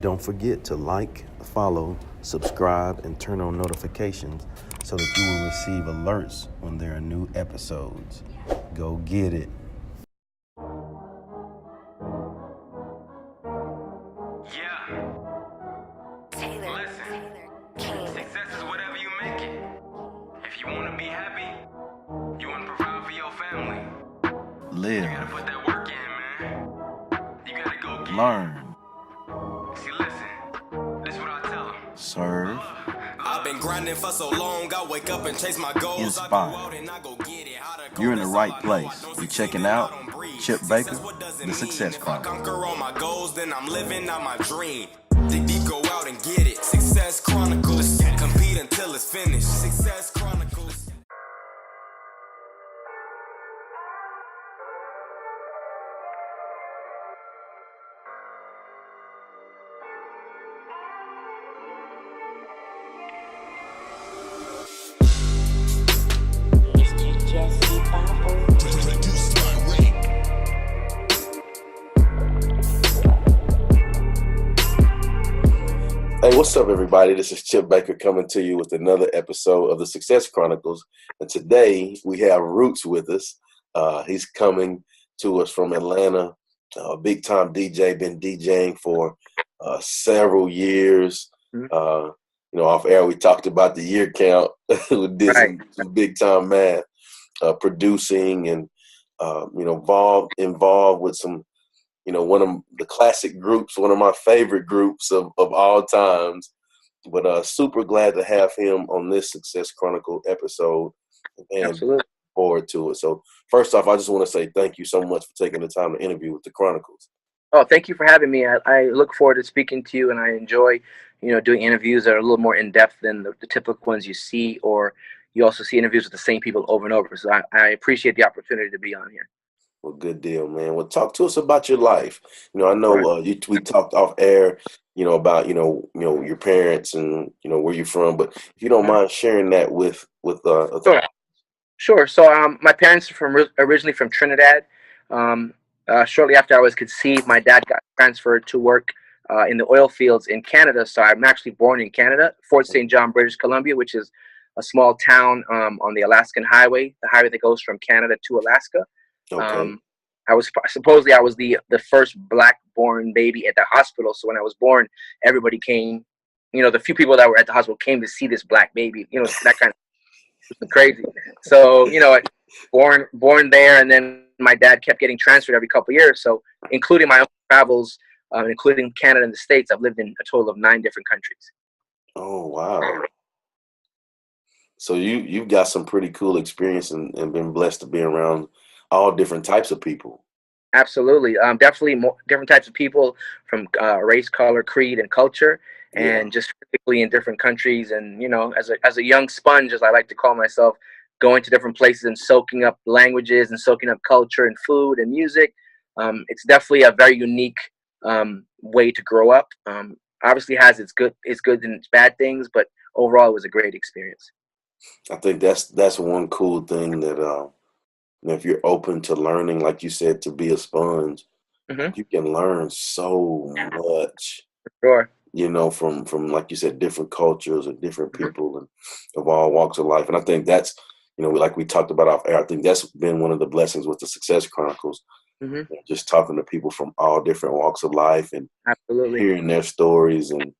Don't forget to like, follow, subscribe, and turn on notifications so that you will receive alerts when there are new episodes. Go get it. Yeah. Listen, success is whatever you make it. If you want to be happy, you want to provide for your family. Live. You gotta put that work in, man. You gotta go get Learn. it. See, listen, this is what I tell them. Serve. I've been grinding for so long, I wake up and chase my goals. Inspire. I go out and I go get it. How to go, You're in the that's right all I know. place. I don't You're succeed checking if I out don't breathe. Chip Success, Baker, what does it the mean? Success If I Chronicles. conquer all my goals, then I'm living out my dream. Dig deep, go out and get it. Success Chronicles. Compete until it's finished. Success Chronicles. Hey, what's up, everybody? This is Chip Baker coming to you with another episode of the Success Chronicles. And today we have Roots with us. He's coming to us from Atlanta, big time DJ, been DJing for several years. Off air, we talked about the year count. We did some big time math, producing and, involved with some, one of the classic groups, one of my favorite groups of all times. But super glad to have him on this Success Chronicle episode. And Absolutely. Forward to it. So first off, I just want to say thank you so much for taking the time to interview with the Chronicles. Oh, thank you for having me. I look forward to speaking to you, and I enjoy, doing interviews that are a little more in depth than the typical ones you see, or you also see interviews with the same people over and over. So I appreciate the opportunity to be on here. Well, good deal, man. Well, talk to us about your life. I know we talked off air, about your parents and where you're from. But if you don't mind sharing that with Sure. So my parents are originally from Trinidad. Shortly after I was conceived, my dad got transferred to work in the oil fields in Canada. So I'm actually born in Canada, Fort St. John, British Columbia, which is a small town on the Alaskan Highway, the highway that goes from Canada to Alaska. Okay. I was the first black born baby at the hospital. So when I was born, everybody came. The few people that were at the hospital came to see this black baby. That kind of crazy. So born there, and then my dad kept getting transferred every couple of years. So including my own travels, including Canada and the States, I've lived in a total of 9 different countries. Oh wow! So you've got some pretty cool experience and been blessed to be around all different types of people. Absolutely. Definitely more different types of people from race, color, creed, and culture, and just particularly in different countries. And, as a young sponge, as I like to call myself, going to different places and soaking up languages and soaking up culture and food and music. It's definitely a very unique way to grow up. Obviously has its good and its bad things, but overall it was a great experience. I think that's one cool thing that if you're open to learning, like you said, to be a sponge, you can learn so much. Sure. From like you said, different cultures and different people and of all walks of life. And I think that's, like we talked about off air, I think that's been one of the blessings with the Success Chronicles. Just talking to people from all different walks of life and absolutely hearing their stories and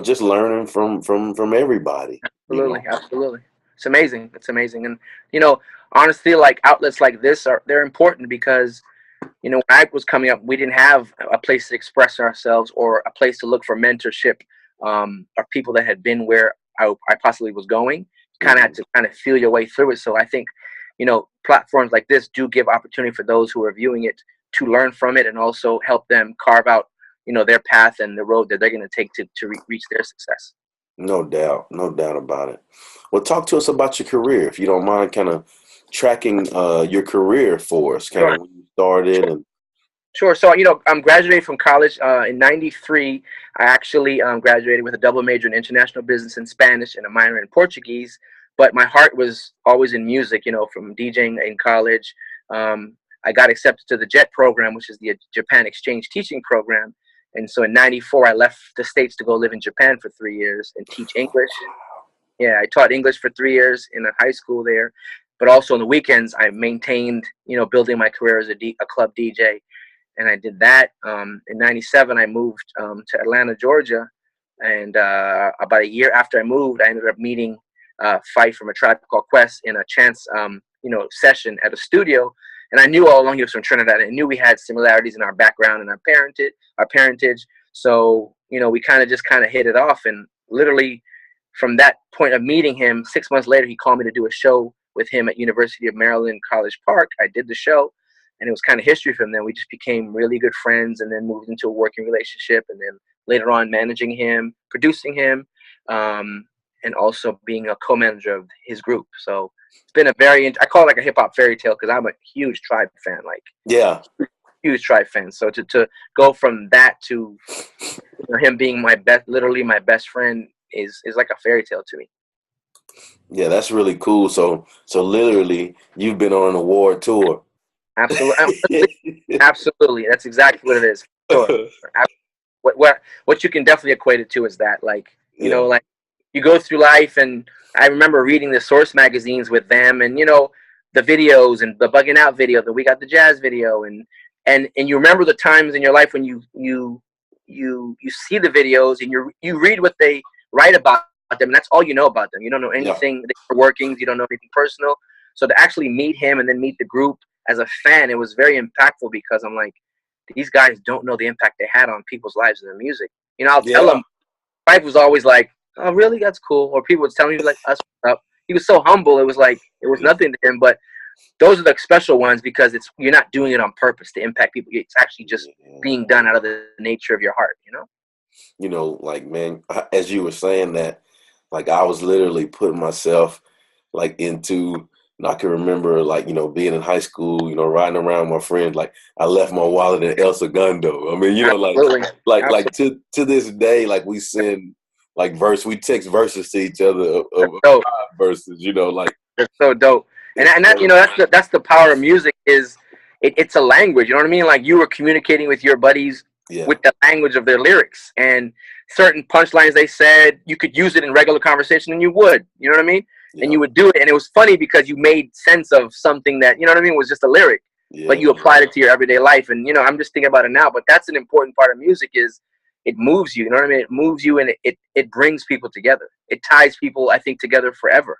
just learning from everybody. Absolutely. It's amazing. And honestly, like outlets like this they're important because when I was coming up, we didn't have a place to express ourselves or a place to look for mentorship or people that had been where I possibly was going. Kind of had to kind of feel your way through it. So I think platforms like this do give opportunity for those who are viewing it to learn from it and also help them carve out their path and the road that they're going to take to reach their success. No doubt about it. Well, talk to us about your career, if you don't mind, kind of tracking your career for us, kind of when you started. And Sure. So, I'm graduated from college in '93. I actually graduated with a double major in international business and Spanish and a minor in Portuguese. But my heart was always in music, from DJing in college. I got accepted to the JET program, which is the Japan Exchange Teaching Program. And so in '94, I left the States to go live in Japan for 3 years and teach English. Yeah, I taught English for 3 years in a high school there. But also on the weekends, I maintained, building my career as a club DJ. And I did that. In '97, I moved to Atlanta, Georgia. And about a year after I moved, I ended up meeting Fife from A Tribe Called Quest in a chance, session at a studio. And I knew all along he was from Trinidad. And I knew we had similarities in our background and our parentage. So, we kind of hit it off. And literally from that point of meeting him, 6 months later, he called me to do a show with him at University of Maryland, College Park. I did the show. And it was kind of history from then. We just became really good friends and then moved into a working relationship. And then later on, managing him, producing him, and also being a co-manager of his group. So it's been I call it like a hip hop fairy tale because I'm a huge Tribe fan. Huge Tribe fan. So to go from that to him being literally my best friend is like a fairy tale to me. Yeah, that's really cool. So literally, you've been on an award tour. Absolutely. Absolutely. That's exactly what it is. Sure. What you can definitely equate it to is that, you go through life, and I remember reading the Source magazines with them, and the videos and the Bugging Out video, that we got the jazz video, and you remember the times in your life when you see the videos and you read what they write about them, and that's all you know about them. You don't know anything, their workings, you don't know anything personal. So to actually meet him and then meet the group as a fan, it was very impactful because I'm like, these guys don't know the impact they had on people's lives and their music. I'll tell them. Fife was always like, "Oh, really? That's cool." Or people would tell me, like, "Us up." He was so humble. It was like it was nothing to him. But those are the special ones because you're not doing it on purpose to impact people. It's actually just being done out of the nature of your heart. Man, as you were saying that, I was literally putting myself into. I can remember, being in high school, riding around with my friends. I left my wallet in El Segundo. I mean, to this day, we send we text verses to each other of verses. It's so dope. And that, that's the power of music. Is it's a language. You know what I mean? Like, you were communicating with your buddies with the language of their lyrics, and certain punchlines they said, you could use it in regular conversation, and you would. You know what I mean? Yeah. And you would do it, and it was funny because you made sense of something that, was just a lyric, but you applied it to your everyday life. And I'm just thinking about it now, but that's an important part of music. Is it moves you? You know what I mean? It moves you, and it brings people together. It ties people, I think, together forever.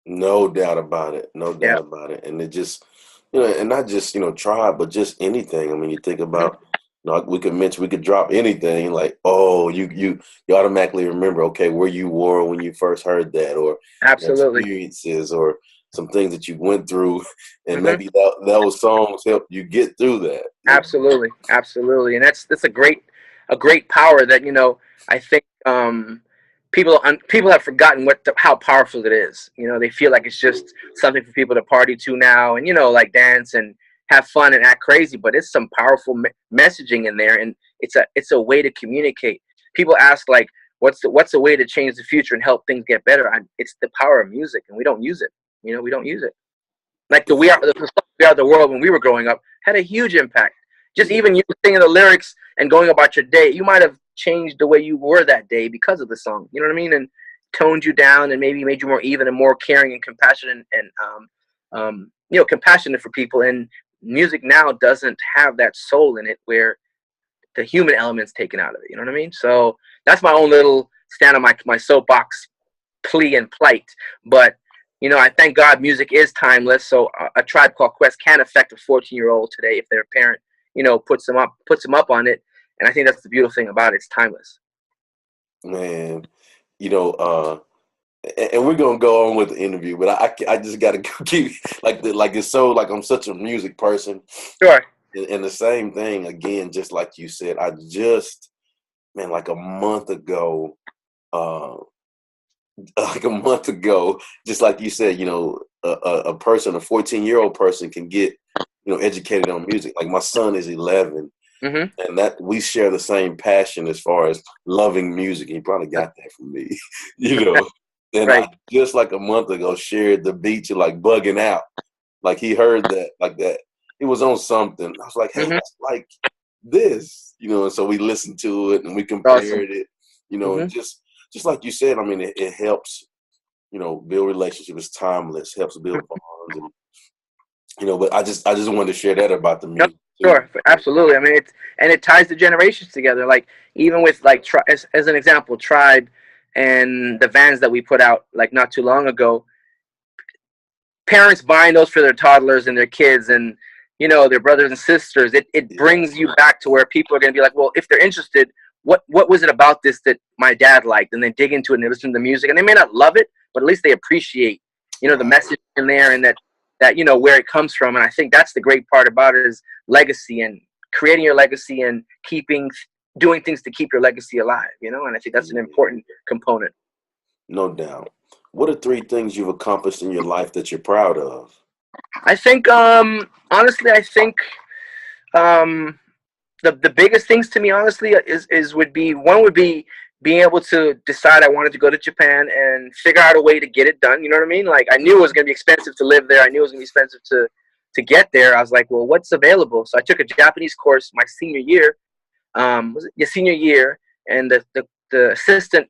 No doubt about it. No doubt about it. And it just, and not just Tribe, but just anything. I mean, you think about. We could drop anything you automatically remember, okay, where you were when you first heard that, or absolutely experiences, or some things that you went through, and maybe those songs help you get through that. Absolutely, and that's a great power that I think people have forgotten how powerful it is. They feel like it's just something for people to party to now, and dance and have fun and act crazy, but it's some powerful messaging in there, and it's a way to communicate. People ask, what's a way to change the future and help things get better? It's the power of music, and we don't use it. We don't use it. Like the We Are the World, when we were growing up, had a huge impact. Just even you singing the lyrics and going about your day, you might have changed the way you were that day because of the song. You know what I mean? And toned you down and maybe made you more even and more caring and compassionate and compassionate for people. And music now doesn't have that soul in it where the human element's taken out of it. You know what I mean? So that's my own little stand on my soapbox plea and plight. But, I thank God music is timeless. So a Tribe Called Quest can affect a 14-year-old today if their parent, puts them up on it. And I think that's the beautiful thing about it. It's timeless. Man, and we're gonna go on with the interview, but I just gotta keep it's so I'm such a music person. Sure. And the same thing again, just like you said, I just a month ago, just like you said, a person, a 14-year-old person can get educated on music. Like, my son is 11. And that we share the same passion as far as loving music. He probably got that from me, And right. I just a month ago shared the beat to Bugging Out. He heard that, that. It was on something. I was like, hey, that's this, and so we listened to it and we Awesome. compared it, and just like you said, I mean, it helps, build relationships. It's timeless, helps build bonds, and but I just wanted to share that about the No, music too. sure, absolutely. I mean, it ties the generations together. Like even with like as an example, Tribe and the vans that we put out like not too long ago. Parents buying those for their toddlers and their kids and their brothers and sisters. It brings you back to where people are going to be like, well, if they're interested, what was it about this that my dad liked, and they dig into it and they listen to the music, and they may not love it, but at least they appreciate the message in there, and that where it comes from. And I think that's the great part about it, is legacy and creating your legacy and doing things to keep your legacy alive, and I think that's an important component. No doubt. What are 3 things you've accomplished in your life that you're proud of? I think honestly, I think the biggest things to me, honestly, would be being able to decide I wanted to go to Japan and figure out a way to get it done. You know what I mean? Like, I knew it was going to be expensive to live there. I knew it was going to be expensive to get there. I was like, well, what's available? So I took a Japanese course my senior year. Was it your senior year? And the assistant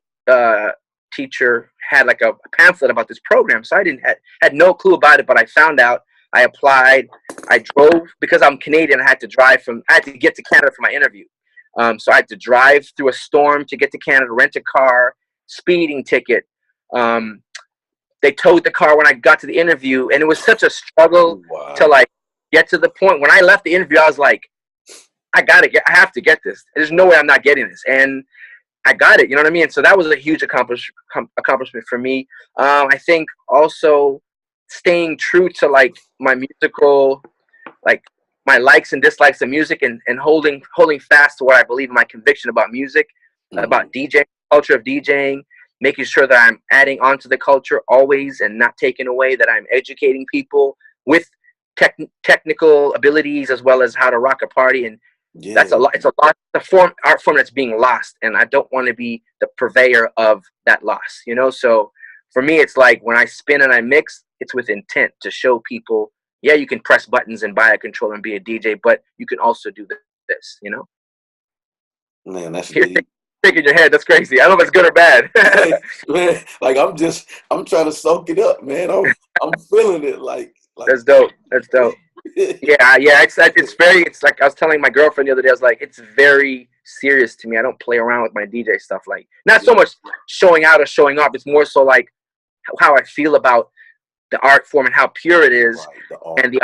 teacher had like a pamphlet about this program. So I had no clue about it, but I found out. I applied. I drove, because I'm Canadian. I had to get to Canada for my interview. So I had to drive through a storm to get to Canada, rent a car, speeding ticket. They towed the car when I got to the interview, and it was such a struggle to like get to the point. When I left the interview, I was like, I have to get this. There's no way I'm not getting this. And I got it. You know what I mean? So that was a huge accomplishment for me. I think also staying true to like my musical, like my likes and dislikes of music, and holding fast to what I believe in, my conviction about music, about DJing, culture of DJing, making sure that I'm adding on to the culture always and not taking away, that I'm educating people with technical abilities as well as how to rock a party. And that's a lot. It's a lot. The art form that's being lost, and I don't want to be the purveyor of that loss. So for me, it's like when I spin and I mix, it's with intent to show people, yeah, you can press buttons and buy a controller and be a DJ, but you can also do this. Man, that's You're deep. shaking your head. That's crazy. I don't know if it's good or bad. Man, like I'm trying to soak it up, man. I'm feeling it. Like That's dope. That's dope. Yeah. It's like I was telling my girlfriend the other day. I was like, it's very serious to me. I don't play around with my DJ stuff. Like, not so much showing out or showing off. It's more so like how I feel about the art form and how pure it is, and the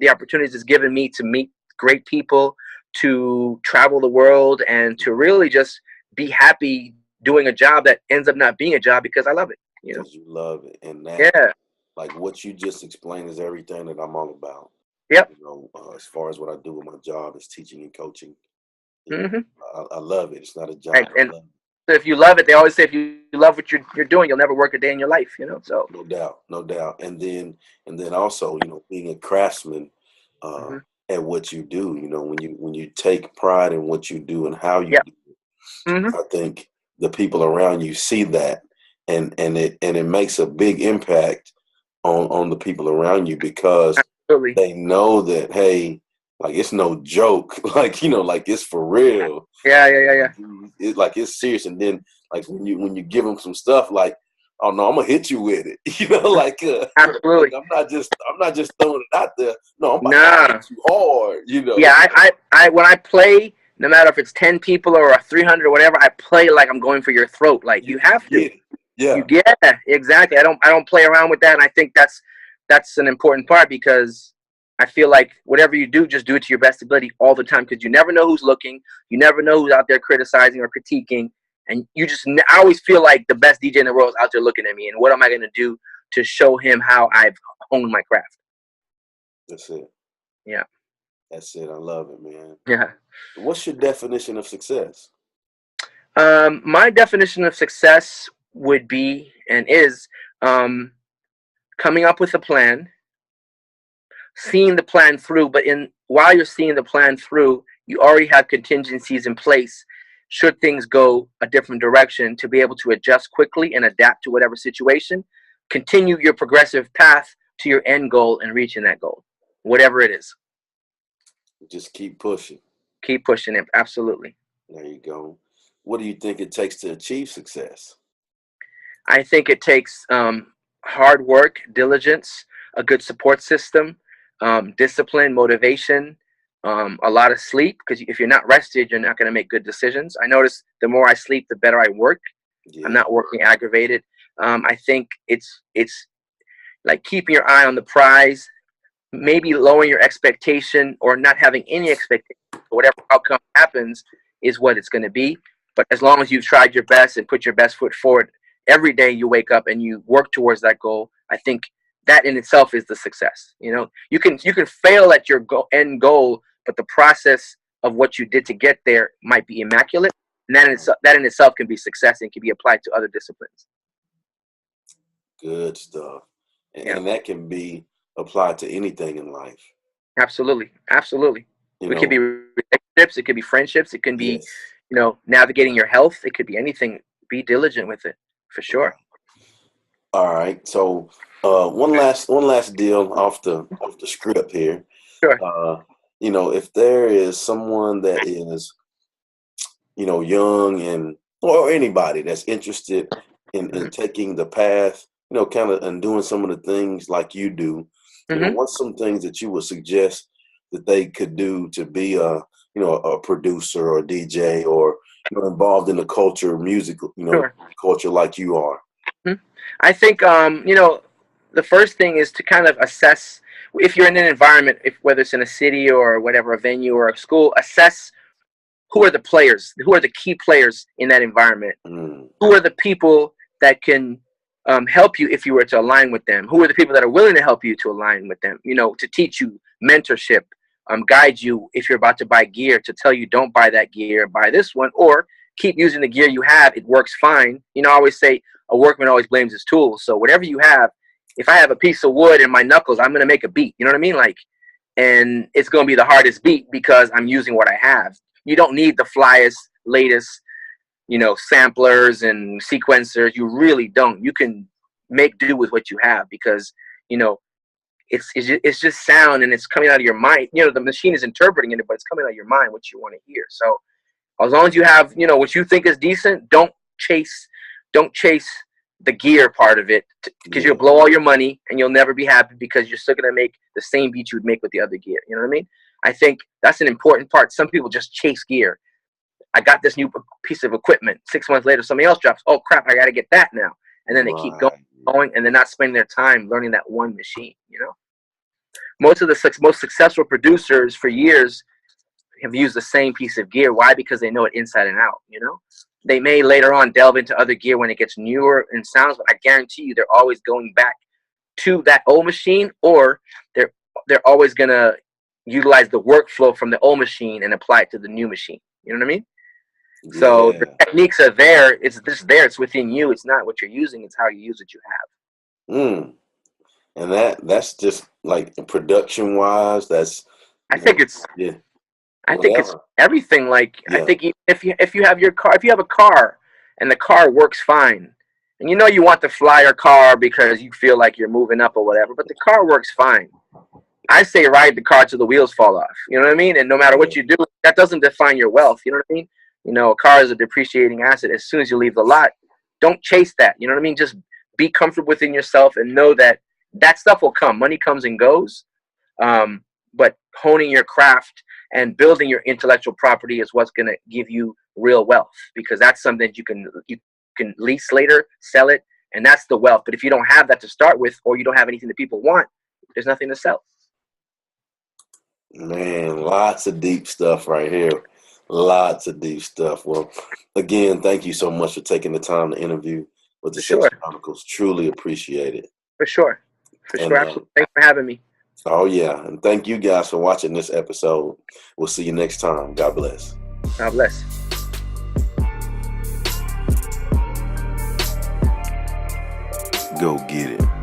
opportunities it's given me to meet great people, to travel the world, and to really just be happy doing a job that ends up not being a job because I love it. Because you love it, and that, like what you just explained, is everything that I'm all about. Yep. As far as what I do with my job is teaching and coaching. Mm-hmm. I love it. It's not a job. Right. And so if you love it, they always say if you love what you're doing, you'll never work a day in your life. So no doubt. And then also, being a craftsman at what you do. When you take pride in what you do and how you do it, I think the people around you see that, and it makes a big impact on the people around you, because they know that, hey, like, it's no joke, like, like, it's for real. Yeah. It's like, it's serious. And then, like, when you give them some stuff, like, oh no, I'm gonna hit you with it, like, absolutely. Like, I'm not just throwing it out there. No, I'm about to hit you hard, Yeah, I when I play, no matter if it's 10 people or 300 or whatever, I play like I'm going for your throat. Like, you have to. Yeah, exactly. I don't play around with that, and I think that's an important part, because I feel like whatever you do, just do it to your best ability all the time, because you never know who's looking, you never know who's out there criticizing or critiquing, and I always feel like the best DJ in the world is out there looking at me, and what am I going to do to show him how I've honed my craft? That's it. Yeah. That's it. I love it, man. Yeah. What's your definition of success? My definition of success would be, and is, coming up with a plan, seeing the plan through, but while you're seeing the plan through, you already have contingencies in place should things go a different direction, to be able to adjust quickly and adapt to whatever situation, continue your progressive path to your end goal and reaching that goal, whatever it is. Just keep pushing. Keep pushing it. Absolutely. There you go. What do you think it takes to achieve success? I think it takes hard work, diligence, a good support system, discipline, motivation, a lot of sleep. Because if you're not rested, you're not going to make good decisions. I notice the more I sleep, the better I work. Yeah. I'm not working aggravated. I think it's like keeping your eye on the prize, maybe lowering your expectation or not having any expectation. Whatever outcome happens is what it's going to be. But as long as you've tried your best and put your best foot forward, every day you wake up and you work towards that goal, I think that in itself is the success. You know, you can fail at your end goal, but the process of what you did to get there might be immaculate. And that in itself can be success and can be applied to other disciplines. Good stuff. Yeah. And that can be applied to anything in life. Absolutely. Absolutely. It could be relationships. It could be friendships. It can be, yes. Navigating your health. It could be anything. Be diligent with it, for sure. All right. So one last deal off the script here. Sure. If there is someone that is, young or anybody that's interested in taking the path, kind of and doing some of the things like you do, what's some things that you would suggest that they could do to be a producer or a DJ or involved in the culture, musical, Sure. culture like you are? I think the first thing is to kind of assess if you're in an environment, whether it's in a city or whatever, a venue or a school, assess who are the players, who are the key players in that environment, who are the people that can help you if you were to align with them, who are the people that are willing to help you to align with them, to teach you mentorship, guide you if you're about to buy gear, to tell you don't buy that gear, buy this one, or keep using the gear you have. It works fine. I always say a workman always blames his tools. So whatever you have, if I have a piece of wood in my knuckles, I'm going to make a beat. You know what I mean? And it's going to be the hardest beat because I'm using what I have. You don't need the flyest, latest, samplers and sequencers. You really don't. You can make do with what you have because, it's just sound and it's coming out of your mind. The machine is interpreting it, but it's coming out of your mind what you want to hear. So as long as you have, what you think is decent, don't chase the gear part of it because you'll blow all your money and you'll never be happy because you're still going to make the same beat you would make with the other gear. You know what I mean? I think that's an important part. Some people just chase gear. I got this new piece of equipment. 6 months later, somebody else drops. Oh, crap, I got to get that now. And then they keep going, and they're not spending their time learning that one machine, Most of the most successful producers for years have used the same piece of gear. Why? Because they know it inside and out, They may later on delve into other gear when it gets newer and sounds, but I guarantee you they're always going back to that old machine, or they're always going to utilize the workflow from the old machine and apply it to the new machine. You know what I mean? Yeah. So the techniques are there. It's just there. It's within you. It's not what you're using. It's how you use what you have. And that's just like production wise. I think it's everything. I think if you have your car, if you have a car and the car works fine, and you want the flyer car because you feel like you're moving up or whatever, but the car works fine. I say ride the car till the wheels fall off. You know what I mean? And no matter what you do, that doesn't define your wealth. You know what I mean? A car is a depreciating asset. As soon as you leave the lot, don't chase that. You know what I mean? Just be comfortable within yourself and know that stuff will come. Money comes and goes. But honing your craft and building your intellectual property is what's going to give you real wealth, because that's something that you can lease later, sell it, and that's the wealth. But if you don't have that to start with, or you don't have anything that people want, there's nothing to sell. Man, lots of deep stuff right here. Lots of deep stuff. Well, again, thank you so much for taking the time to interview with the Success Chronicles. Truly appreciate it. For sure. Absolutely. Thanks for having me. Oh, yeah. And thank you guys for watching this episode. We'll see you next time. God bless. God bless. Go get it.